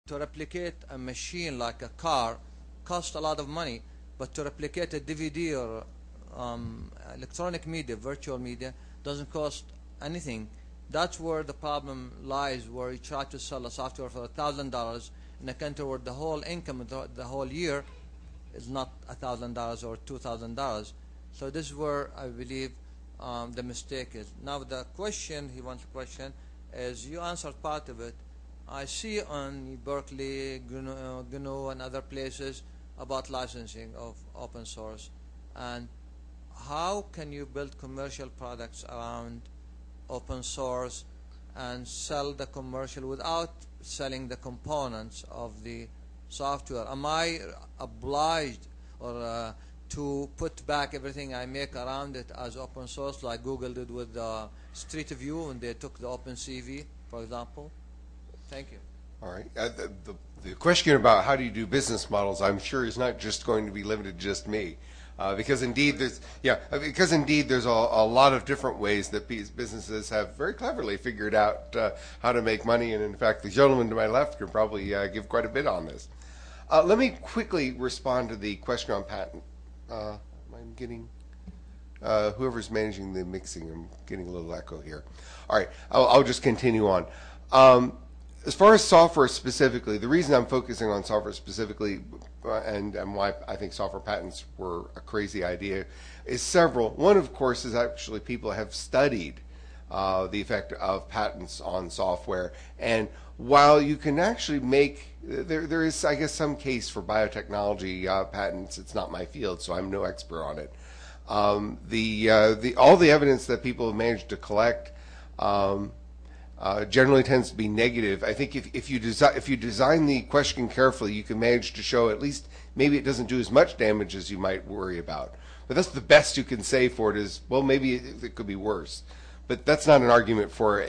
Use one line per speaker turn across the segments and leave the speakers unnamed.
to replicate a machine like a car costs a lot of money, but to replicate a DVD or electronic media, virtual media, doesn't cost anything. That's where the problem lies, where you try to sell a software for $1,000 in a country where the whole income of the whole year is not $1,000 or $2,000. So this is where I believe the mistake is. Now the question, he wants a question, is you answered part of it. I see on Berkeley, GNU, and other places about licensing of open source. And how can you build commercial products around open source and sell the commercial without selling the components of the software? Am I obliged or to put back everything I make around it as open source, like Google did with Street View when they took the OpenCV, for example? Thank you.
All right. The question about how do you do business models, I'm sure, is not just going to be limited to just me. Because indeed there's a lot of different ways that businesses have very cleverly figured out how to make money, and in fact the gentleman to my left can probably give quite a bit on this. Let me quickly respond to the question on patent. I'm getting whoever's managing the mixing, I'm getting a little echo here. All right, I'll just continue on. As far as software specifically, the reason I'm focusing on software specifically and why I think software patents were a crazy idea is several. One, of course, is actually people have studied the effect of patents on software. And while you can actually make, there is, I guess, some case for biotechnology patents. It's not my field, so I'm no expert on it. All the evidence that people have managed to collect generally tends to be negative. I think if you design the question carefully, you can manage to show at least maybe it doesn't do as much damage as you might worry about. But that's the best you can say for it is, well, maybe it could be worse. But that's not an argument for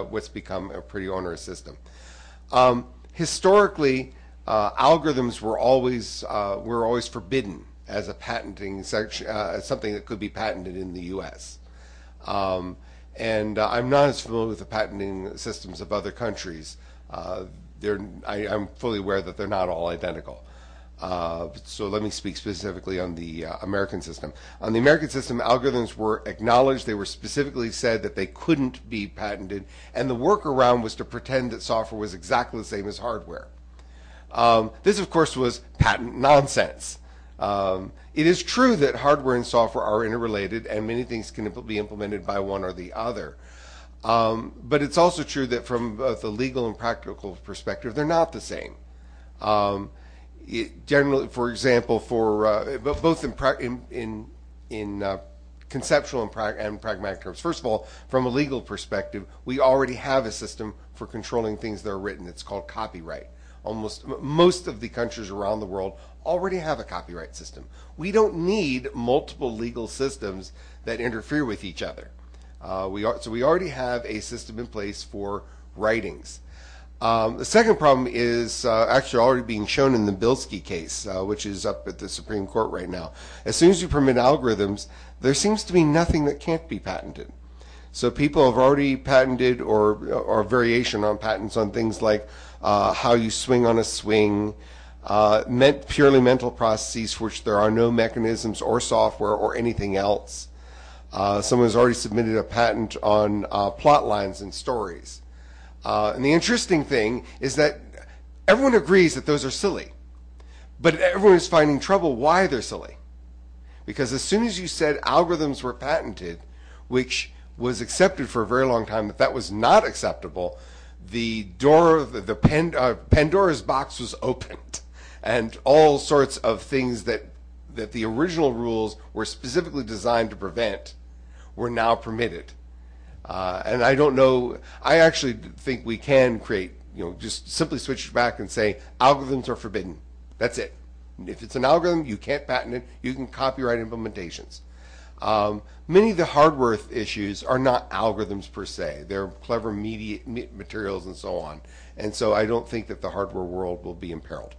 what's become a pretty onerous system. Historically, algorithms were always forbidden as a patenting section, something that could be patented in the U.S. And I'm not as familiar with the patenting systems of other countries. I'm fully aware that they're not all identical. So let me speak specifically on the American system. On the American system, algorithms were acknowledged. They were specifically said that they couldn't be patented, and the workaround was to pretend that software was exactly the same as hardware. This, of course, was patent nonsense. It is true that hardware and software are interrelated, and many things can be implemented by one or the other. But it's also true that from both a legal and practical perspective, they're not the same. Generally, for example, both in conceptual and pragmatic terms. First of all, from a legal perspective, we already have a system for controlling things that are written. It's called copyright. Most of the countries around the world already have a copyright system. We don't need multiple legal systems that interfere with each other. So we already have a system in place for writings. The second problem is actually already being shown in the Bilski case, which is up at the Supreme Court right now. As soon as you permit algorithms, there seems to be nothing that can't be patented. So people have already patented or variation on patents on things like how you swing on a swing, purely mental processes for which there are no mechanisms or software or anything else. Someone has already submitted a patent on plot lines and stories. And the interesting thing is that everyone agrees that those are silly, but everyone is finding trouble why they're silly. Because as soon as you said algorithms were patented, which was accepted for a very long time, that was not acceptable, the door of the Pandora's box was opened, and all sorts of things that the original rules were specifically designed to prevent were now permitted. And I don't know, I actually think we can create, just simply switch back and say algorithms are forbidden. That's it. If it's an algorithm, you can't patent it. You can copyright implementations. Many of the hardware issues are not algorithms per se. They're clever media materials and so on. And so I don't think that the hardware world will be imperiled.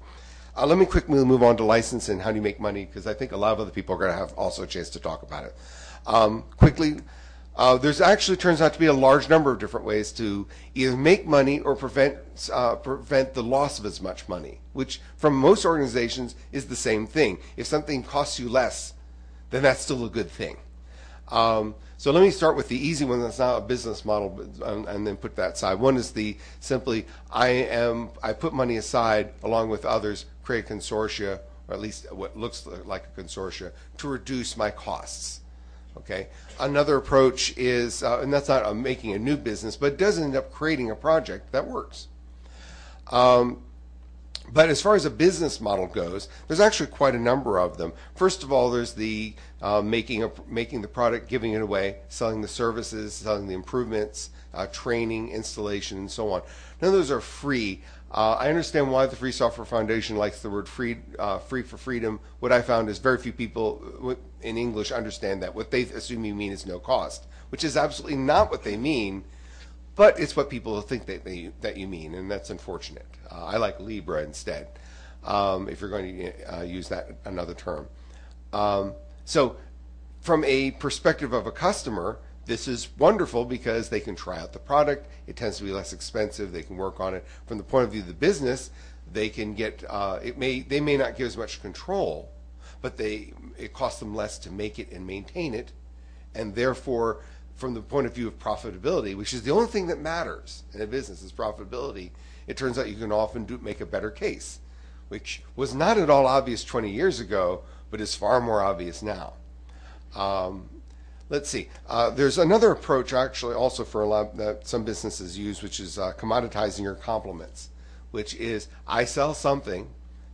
Let me quickly move on to license and how do you make money, because I think a lot of other people are going to have also a chance to talk about it. Quickly, There's actually turns out to be a large number of different ways to either make money or prevent the loss of as much money, which from most organizations is the same thing. If something costs you less, then that's still a good thing. So let me start with the easy one that's not a business model, and then put that aside. One is the simply I put money aside along with others, create a consortia, or at least what looks like a consortia, to reduce my costs. Okay. Another approach is, and that's not making a new business, but it does end up creating a project that works. But as far as a business model goes, there's actually quite a number of them. First of all, there's the making the product, giving it away, selling the services, selling the improvements, training, installation, and so on. None of those are free. I understand why the Free Software Foundation likes the word free for freedom. What I found is very few people in English understand that. What they assume you mean is no cost, which is absolutely not what they mean. But it's what people think that you mean, and that's unfortunate. I like Libra instead, if you're going to use that another term. So from a perspective of a customer, this is wonderful because they can try out the product. It tends to be less expensive. They can work on it. From the point of view of the business, they can get they may not get as much control, but it costs them less to make it and maintain it, and therefore, from the point of view of profitability, which is the only thing that matters in a business is profitability, it turns out you can often make a better case, which was not at all obvious 20 years ago, but is far more obvious now. Let's see. There's another approach actually also for a lot that some businesses use, which is commoditizing your complements, which is I sell something.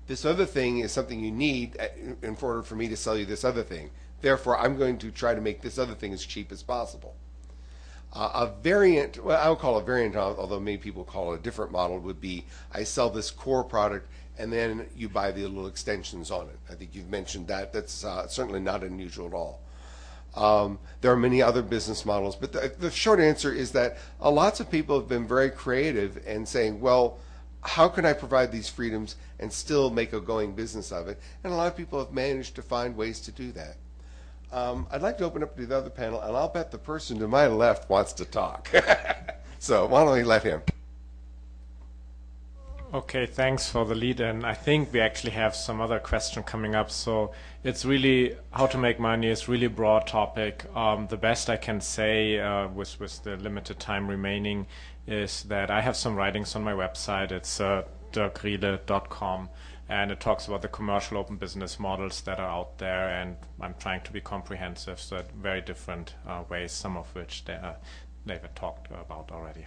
This other thing is something you need in order for me to sell you this other thing. Therefore, I'm going to try to make this other thing as cheap as possible. A variant, well, I would call it a variant, although many people call it a different model, would be I sell this core product and then you buy the little extensions on it. I think you've mentioned that. That's certainly not unusual at all. There are many other business models, but the short answer is that lots of people have been very creative and saying, well, how can I provide these freedoms and still make a going business of it? And a lot of people have managed to find ways to do that. I'd like to open up to the other panel, and I'll bet the person to my left wants to talk. So why don't we let him?
Okay, thanks for the lead, and I think we actually have some other question coming up. So it's really how to make money is really broad topic. The best I can say with the limited time remaining is that I have some writings on my website. It's dirkriele.com. And it talks about the commercial open business models that are out there, and I'm trying to be comprehensive, so very different ways, some of which they've talked about already.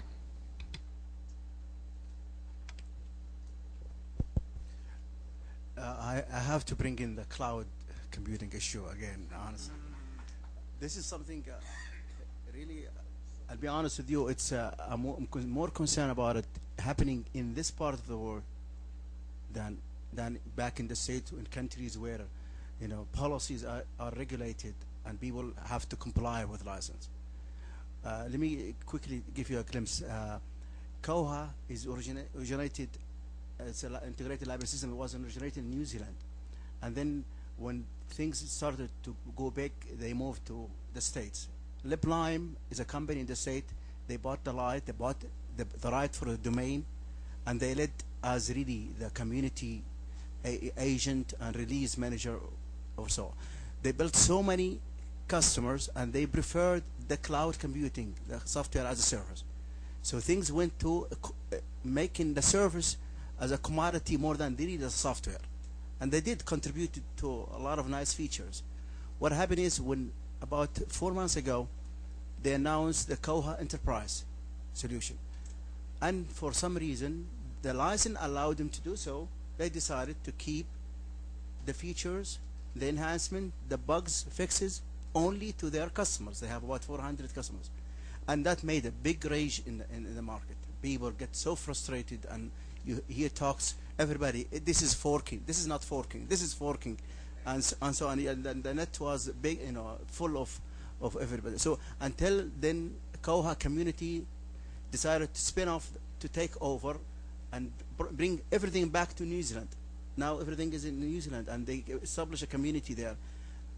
I have to bring in the cloud computing issue again, honestly. This is something really, I'll be honest with you, I'm more concerned about it happening in this part of the world than back in the States, in countries where policies are regulated and people have to comply with license. Let me quickly give you a glimpse. Koha is originated, it's an integrated library system. It was originated in New Zealand, and then when things started to go big, they moved to the States. LibLime is a company in the state. They bought the right, they bought the right for the domain, and they led as really the community agent and release manager or so. They built so many customers, and they preferred the cloud computing, the software as a service. So things went to making the service as a commodity more than they need as software. And they did contribute to a lot of nice features. What happened is, when about 4 months ago, they announced the Koha Enterprise solution. And for some reason, the license allowed them to do so. They decided to keep the features, the enhancement, the bugs, fixes, only to their customers. They have about 400 customers. And that made a big rage in the market. People get so frustrated, and you hear talks, everybody, this is forking, this is not forking, this is forking, and so on. And the net was big, full of everybody. So until then, Koha community decided to spin off, to take over, and bring everything back to New Zealand. Now everything is in New Zealand, and they established a community there,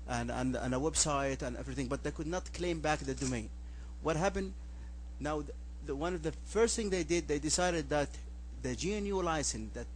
and a website and everything, but they could not claim back the domain. what happened now, one of the first thing they did, they decided that the GNU license that